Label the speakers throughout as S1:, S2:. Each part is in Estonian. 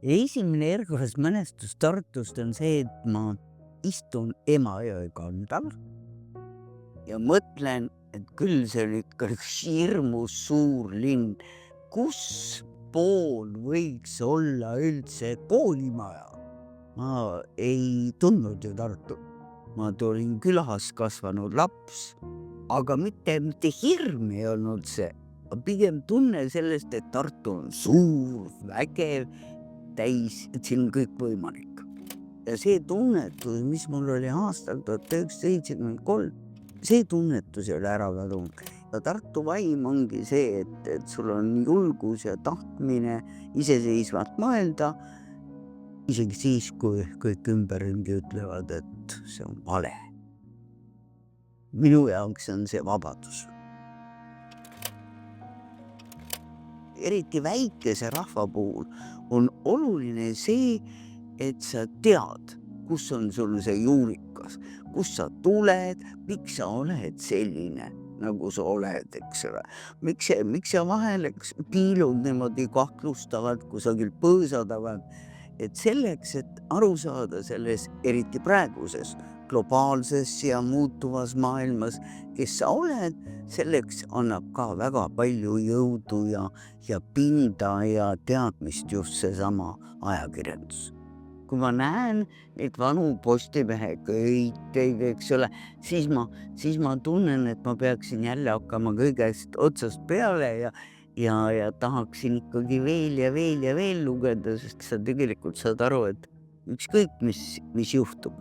S1: Esimene ergas mälestus Tartust on see, et ma istun Emajõe kaldal ja mõtlen, et küll see on ikka üks hirmus suur linn. Kus pool võiks olla üldse koolimaja? Ma ei tundnud ju Tartut. Ma olin külas kasvanud laps, aga mitte hirm ei olnud see, pigem tunne sellest, et Tartu on suur, vägev, täis, et siin on kõik võimalik. Ja see tunnetus, mis mul oli aastal 1973, see tunnetus ei ole ära kadunud. Ja Tartu vaim ongi see, et sul on julgus ja tahtmine iseseisvalt mõelda, isegi siis, kui kõik ümberringi ütlevad, et see on vale. Minu jaoks on see vabadus. Eriti väikese rahva puhul on oluline see, et sa tead, kus on sul see juurikas, kus sa tuled, miks sa oled selline, nagu sa oled, eks ole. Miks sa vahel piilud niimoodi kahtlustavalt kusagil põõsa tagant, et selleks, et aru saada selles eriti praeguses globaalses ja muutuvas maailmas, kes sa oled, selleks annab ka väga palju jõudu ja pinda ja teadmist just seesama ajakirjandus. Kui ma näen neid vanu Postimehe köiteid, eks ole, siis ma tunnen, et ma peaksin jälle hakkama kõigest otsast peale ja tahaksin ikkagi veel ja veel ja veel lugeda, sest sa tegelikult saad aru, et ükskõik mis juhtub.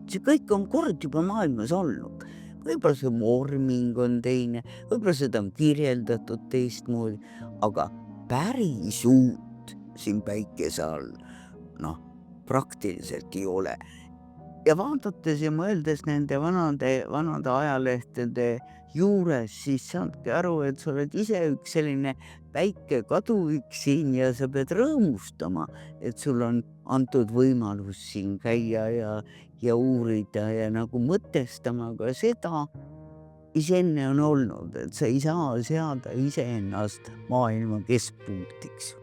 S1: See kõik on kord juba maailmas olnud. Võib-olla see vorming on teine, võib-olla seda on kirjeldatud teistmoodi, aga päris uut siin päikese all, praktiliselt ei ole. Ja vaadates ja mõeldes nende vanade ajalehtede juures, siis saadki aru, et sa oled ise üks selline väike kaduvik siin ja sa pead rõõmustama, et sul on antud võimalus siin käia ja uurida ja nagu mõtestama ka seda, mis enne on olnud, et sa ei saa seada iseennast maailma keskpunktiks.